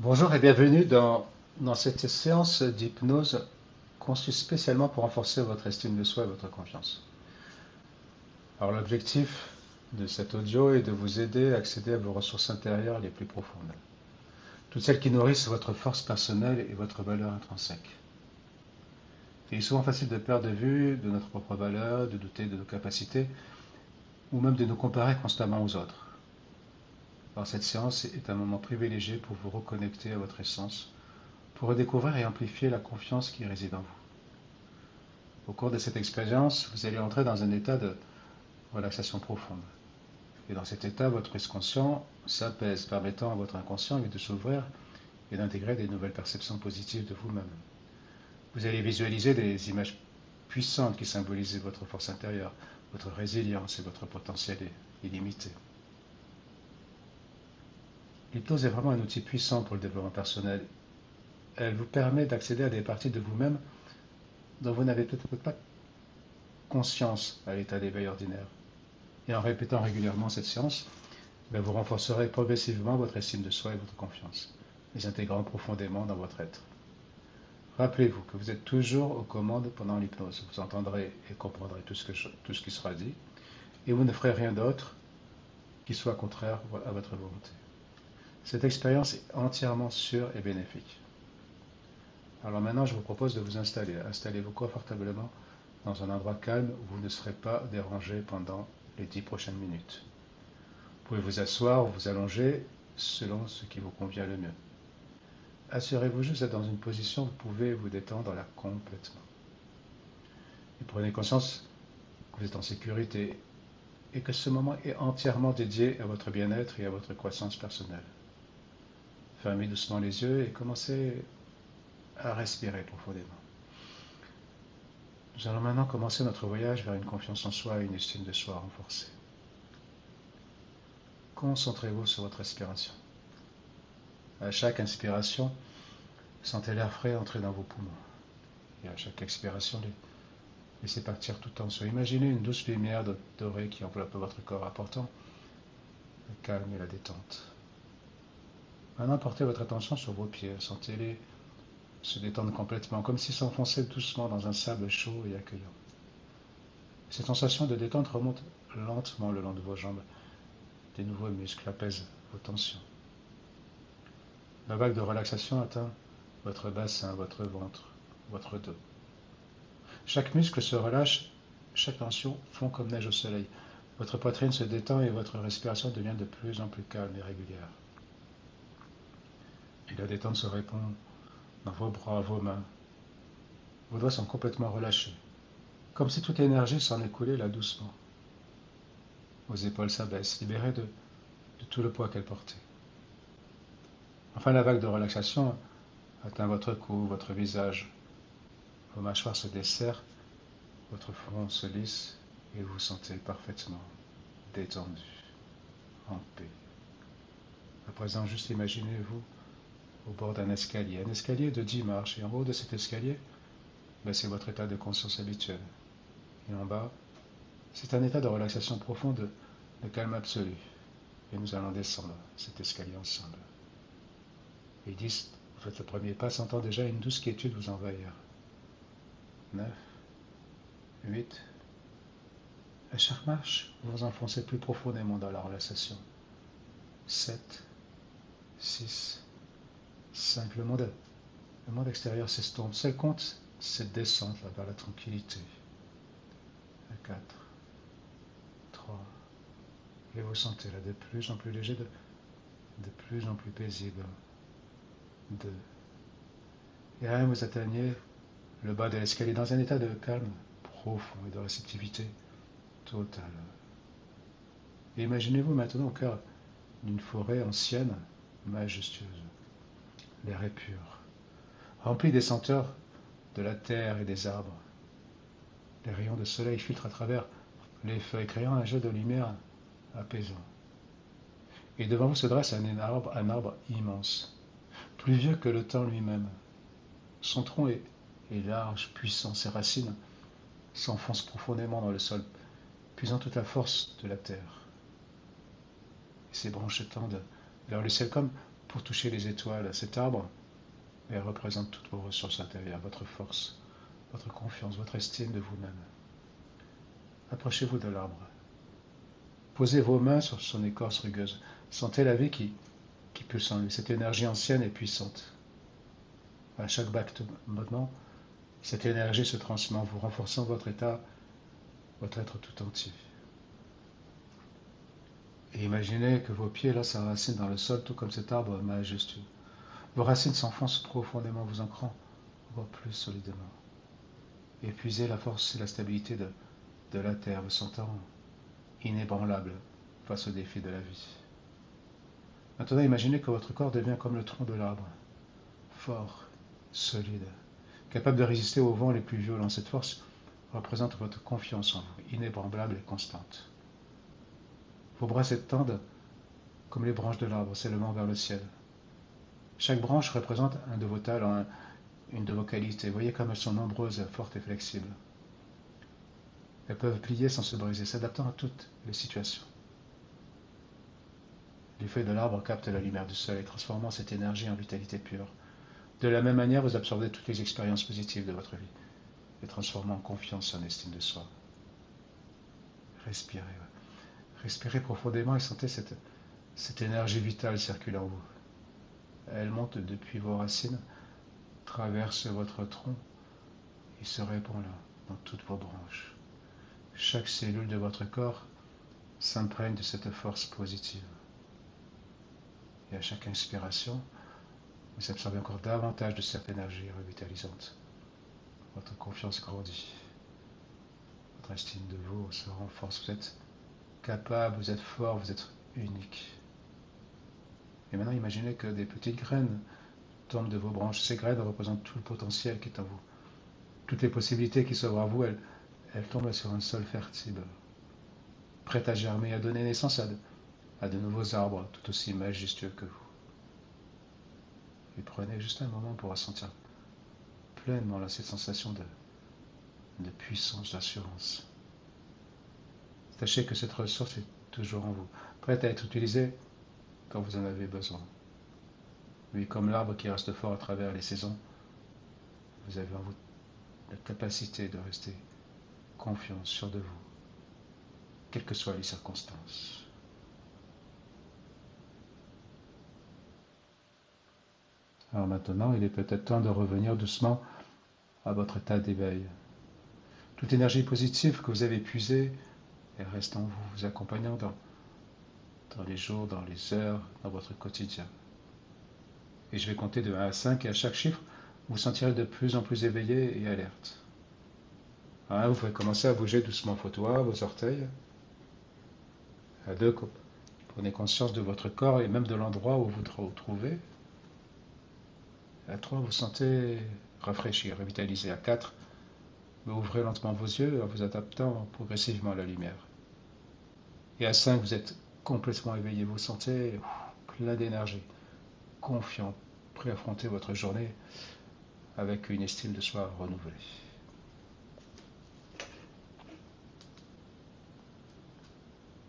Bonjour et bienvenue dans cette séance d'hypnose conçue spécialement pour renforcer votre estime de soi et votre confiance. Alors l'objectif de cet audio est de vous aider à accéder à vos ressources intérieures les plus profondes, toutes celles qui nourrissent votre force personnelle et votre valeur intrinsèque. Il est souvent facile de perdre de vue de notre propre valeur, de douter de nos capacités, ou même de nous comparer constamment aux autres. Alors cette séance est un moment privilégié pour vous reconnecter à votre essence, pour redécouvrir et amplifier la confiance qui réside en vous. Au cours de cette expérience, vous allez entrer dans un état de relaxation profonde. Et dans cet état, votre esprit conscient s'apaise, permettant à votre inconscient de s'ouvrir et d'intégrer des nouvelles perceptions positives de vous-même. Vous allez visualiser des images puissantes qui symbolisent votre force intérieure, votre résilience et votre potentiel illimité. L'hypnose est vraiment un outil puissant pour le développement personnel. Elle vous permet d'accéder à des parties de vous-même dont vous n'avez peut-être pas conscience à l'état d'éveil ordinaire. Et en répétant régulièrement cette séance, vous renforcerez progressivement votre estime de soi et votre confiance, les intégrant profondément dans votre être. Rappelez-vous que vous êtes toujours aux commandes pendant l'hypnose. Vous entendrez et comprendrez tout ce qui sera dit, et vous ne ferez rien d'autre qui soit contraire à votre volonté. Cette expérience est entièrement sûre et bénéfique. Alors maintenant, je vous propose de vous installer. Installez-vous confortablement dans un endroit calme où vous ne serez pas dérangé pendant les 10 prochaines minutes. Vous pouvez vous asseoir ou vous allonger selon ce qui vous convient le mieux. Assurez-vous juste d'être dans une position où vous pouvez vous détendre là complètement. Et prenez conscience que vous êtes en sécurité et que ce moment est entièrement dédié à votre bien-être et à votre croissance personnelle. Fermez doucement les yeux et commencez à respirer profondément. Nous allons maintenant commencer notre voyage vers une confiance en soi et une estime de soi renforcée. Concentrez-vous sur votre respiration. À chaque inspiration, sentez l'air frais entrer dans vos poumons. Et à chaque expiration, laissez partir tout en soi. Imaginez une douce lumière dorée qui enveloppe votre corps, apportant le calme et la détente. Maintenant, portez votre attention sur vos pieds. Sentez-les se détendre complètement, comme s'ils s'enfonçaient doucement dans un sable chaud et accueillant. Cette sensation de détente remonte lentement le long de vos jambes. Des nouveaux muscles apaisent vos tensions. La vague de relaxation atteint votre bassin, votre ventre, votre dos. Chaque muscle se relâche, chaque tension fond comme neige au soleil. Votre poitrine se détend et votre respiration devient de plus en plus calme et régulière. Et la détente se répand dans vos bras, vos mains. Vos doigts sont complètement relâchés, comme si toute l'énergie s'en écoulait là doucement. Vos épaules s'abaissent, libérées de tout le poids qu'elles portaient. Enfin, la vague de relaxation atteint votre cou, votre visage. Vos mâchoires se desserrent, votre front se lisse et vous vous sentez parfaitement détendu, en paix. À présent, juste imaginez-vous au bord d'un escalier, un escalier de 10 marches, et en haut de cet escalier, c'est votre état de conscience habituel. Et en bas, c'est un état de relaxation profonde, de calme absolu. Et nous allons descendre cet escalier ensemble. Et 10, vous faites le premier pas, sentant déjà une douce quiétude vous envahir. 9, 8, à chaque marche, vous vous enfoncez plus profondément dans la relaxation. 7, 6, 5, le monde extérieur s'estompe. Seul compte cette descente là, vers la tranquillité. 4, 3, et vous sentez là de plus en plus léger, de plus en plus paisible. 2, et à 1, vous atteignez le bas de l'escalier dans un état de calme profond et de réceptivité totale. Et imaginez-vous maintenant au cœur d'une forêt ancienne, majestueuse. L'air est pur, rempli des senteurs de la terre et des arbres. Les rayons de soleil filtrent à travers les feuilles, créant un jeu de lumière apaisant. Et devant vous se dresse un arbre immense, plus vieux que le temps lui-même. Son tronc est large, puissant, ses racines s'enfoncent profondément dans le sol, puisant toute la force de la terre. Et ses branches tendent vers le ciel comme pour toucher les étoiles. Cet arbre, elle représente toutes vos ressources intérieures, votre force, votre confiance, votre estime de vous-même. Approchez-vous de l'arbre. Posez vos mains sur son écorce rugueuse. Sentez la vie qui pulse en lui, cette énergie ancienne et puissante. À chaque battement, cette énergie se transmet en vous, renforçant votre état, votre être tout entier. Et imaginez que vos pieds là s'enracinent dans le sol, tout comme cet arbre majestueux. Vos racines s'enfoncent profondément, vous ancrant encore plus solidement. Épuisez la force et la stabilité de la terre, vous sentant inébranlable face aux défis de la vie. Maintenant, imaginez que votre corps devient comme le tronc de l'arbre, fort, solide, capable de résister aux vents les plus violents. Cette force représente votre confiance en vous, inébranlable et constante. Vos bras s'étendent comme les branches de l'arbre s'élevant vers le ciel. Chaque branche représente un de vos talents, une de vos qualités. Voyez comme elles sont nombreuses, fortes et flexibles. Elles peuvent plier sans se briser, s'adaptant à toutes les situations. Les feuilles de l'arbre captent la lumière du soleil, transformant cette énergie en vitalité pure. De la même manière, vous absorbez toutes les expériences positives de votre vie, les transformant en confiance et en estime de soi. Respirez. Respirez profondément et sentez cette énergie vitale circuler en vous. Elle monte depuis vos racines, traverse votre tronc et se répand là, dans toutes vos branches. Chaque cellule de votre corps s'imprègne de cette force positive. Et à chaque inspiration, vous absorbez encore davantage de cette énergie revitalisante. Votre confiance grandit. Votre estime de vous se renforce. Vous êtes capable, vous êtes fort, vous êtes unique. Et maintenant, imaginez que des petites graines tombent de vos branches. Ces graines représentent tout le potentiel qui est en vous. Toutes les possibilités qui s'ouvrent à vous, elles tombent sur un sol fertile, prêt à germer, à donner naissance à de nouveaux arbres tout aussi majestueux que vous. Et prenez juste un moment pour ressentir pleinement là, cette sensation de puissance, d'assurance. Sachez que cette ressource est toujours en vous, prête à être utilisée quand vous en avez besoin. Oui, comme l'arbre qui reste fort à travers les saisons, vous avez en vous la capacité de rester confiant, sûr de vous, quelles que soient les circonstances. Alors maintenant, il est peut-être temps de revenir doucement à votre état d'éveil. Toute énergie positive que vous avez puisée, elle reste en vous, vous accompagnant dans les jours, dans les heures, dans votre quotidien. Et je vais compter de 1 à 5 et à chaque chiffre, vous vous sentirez de plus en plus éveillé et alerte. À 1, vous pouvez commencer à bouger doucement vos doigts, vos orteils. À 2, prenez conscience de votre corps et même de l'endroit où vous vous trouvez. À 3, vous sentez rafraîchi, revitalisé. À 4, vous ouvrez lentement vos yeux en vous adaptant progressivement à la lumière. Et à 5, vous êtes complètement éveillé, vous sentez plein d'énergie, confiant, prêt à affronter votre journée avec une estime de soi renouvelée.